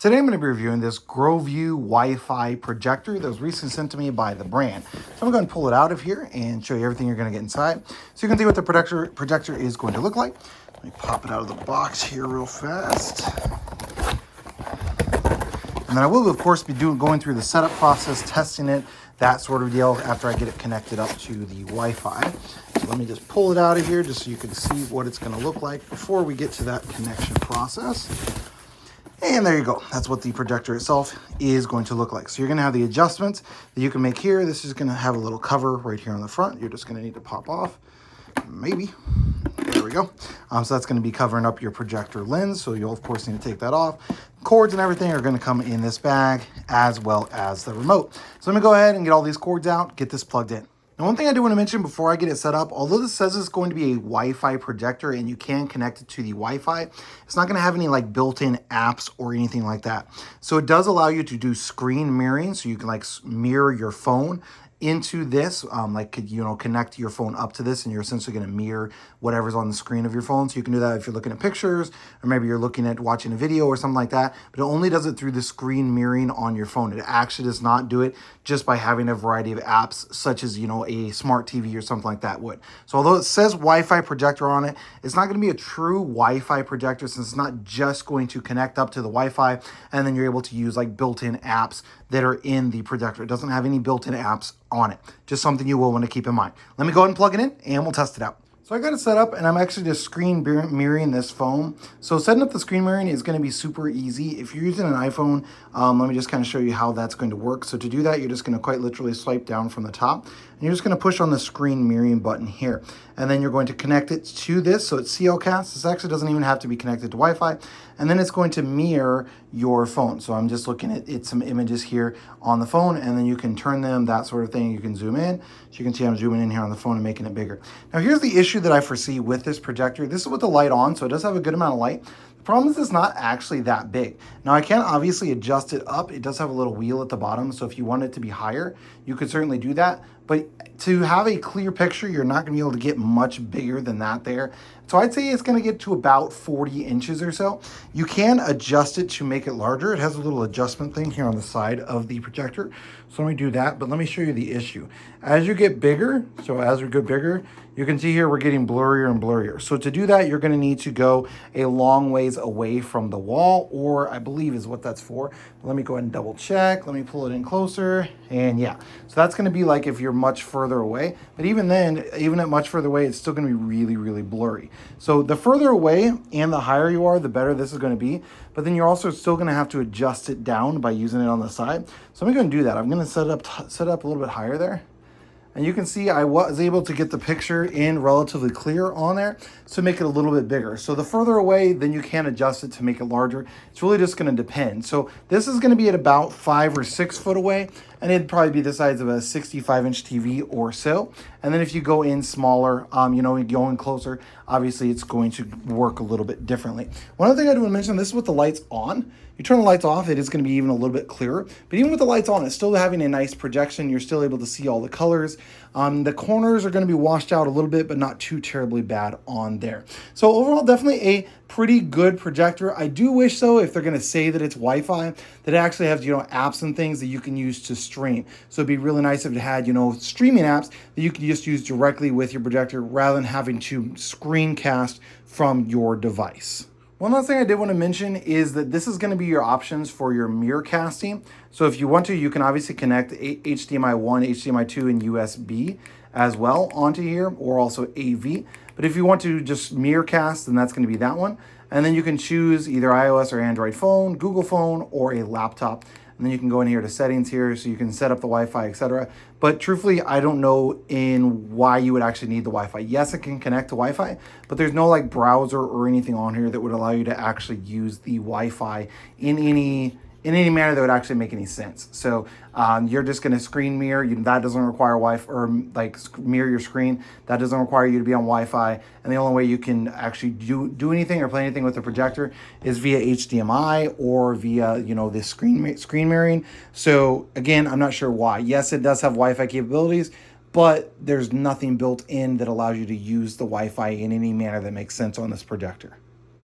Today I'm going to be reviewing this Groview Wi-Fi projector that was recently sent to me by the brand. So I'm going to pull it out of here and show you everything you're going to get inside. So you can see what the projector is going to look like. Let me pop it out of the box here real fast. And then I will, of course, be going through the setup process, testing it, that sort of deal, after I get it connected up to the Wi-Fi. So let me just pull it out of here just so you can see what it's going to look like before we get to that connection process. And there you go. That's what the projector itself is going to look like. So you're going to have the adjustments that you can make here. This is going to have a little cover right here on the front. You're just going to need to pop off. Maybe. There we go. So that's going to be covering up your projector lens. So you'll, of course, need to take that off. Cords and everything are going to come in this bag, as well as the remote. So let me go ahead and get all these cords out, get this plugged in. Now, one thing I do want to mention before I get it set up, although this says it's going to be a Wi-Fi projector and you can connect it to the Wi-Fi, it's not going to have any like built-in apps or anything like that. So it does allow you to do screen mirroring, so you can like mirror your phone into this, connect your phone up to this, and you're essentially going to mirror whatever's on the screen of your phone. So you can do that if you're looking at pictures, or maybe you're looking at watching a video or something like that, but it only does it through the screen mirroring on your phone. It actually does not do it just by having a variety of apps, such as, a smart TV or something like that would. So although it says Wi-Fi projector on it, it's not going to be a true Wi-Fi projector, since it's not just going to connect up to the Wi-Fi, and then you're able to use like built-in apps that are in the projector. It doesn't have any built-in apps on it. Just something you will want to keep in mind. Let me go ahead and plug it in and we'll test it out. So I got it set up and I'm actually just screen mirroring this phone. So setting up the screen mirroring is going to be super easy. If you're using an iPhone, let me just kind of show you how that's going to work. So to do that, you're just going to quite literally swipe down from the top and you're just going to push on the screen mirroring button here. And then you're going to connect it to this. So it's CLcast. This actually doesn't even have to be connected to Wi-Fi. And then it's going to mirror your phone. So I'm just looking at some images here on the phone, and then you can turn them, that sort of thing. You can zoom in. So you can see I'm zooming in here on the phone and making it bigger. Now here's the issue that I foresee with this projector. This is with the light on, so it does have a good amount of light. The problem is it's not actually that big. Now I can obviously adjust it up. It does have a little wheel at the bottom, so if you want it to be higher, you could certainly do that. But to have a clear picture, you're not going to be able to get much bigger than that there. So I'd say it's going to get to about 40 inches or so. You can adjust it to make it larger. It has a little adjustment thing here on the side of the projector. So let me do that, but let me show you the issue. As you get bigger, you can see here we're getting blurrier and blurrier. So to do that, you're going to need to go a long ways away from the wall, or I believe is what that's for. Let me go ahead and double check. Let me pull it in closer. And yeah, so that's going to be like if you're much further away. But even then, even at much further away, it's still going to be really, really blurry. So the further away and the higher you are, the better this is going to be. But then you're also still going to have to adjust it down by using it on the side. So I'm going to do that. I'm going to set it up a little bit higher there. And you can see I was able to get the picture in relatively clear on there to make it a little bit bigger. So the further away, then you can adjust it to make it larger. It's really just going to depend. So this is going to be at about 5 or 6 foot away, and it'd probably be the size of a 65-inch TV or so. And then if you go in smaller, you go in closer, obviously it's going to work a little bit differently. One other thing I do want to mention, this is with the lights on. You turn the lights off, it is going to be even a little bit clearer. But even with the lights on, it's still having a nice projection. You're still able to see all the colors. The corners are going to be washed out a little bit, but not too terribly bad on there. So overall, definitely a pretty good projector. I do wish, though, if they're going to say that it's Wi-Fi, that it actually has, apps and things that you can use to stream. So it'd be really nice if it had, streaming apps that you could just use directly with your projector rather than having to screencast from your device. One last thing I did want to mention is that this is going to be your options for your mirror casting. So if you want to, you can obviously connect HDMI 1, HDMI 2, and USB as well onto here, or also AV. But if you want to just mirror cast, then that's going to be that one. And then you can choose either iOS or Android phone, Google phone, or a laptop. And then you can go in here to settings here, so you can set up the Wi-Fi, etc. But truthfully, I don't know why you would actually need the Wi-Fi. Yes, it can connect to Wi-Fi, but there's no like browser or anything on here that would allow you to actually use the Wi-Fi in any manner that would actually make any sense. So you're just going to screen mirror. That doesn't require Wi-Fi, or like mirror your screen. That doesn't require you to be on Wi-Fi. And the only way you can actually do anything or play anything with the projector is via HDMI or via this screen mirroring. So again, I'm not sure why. Yes, it does have Wi-Fi capabilities, but there's nothing built in that allows you to use the Wi-Fi in any manner that makes sense on this projector.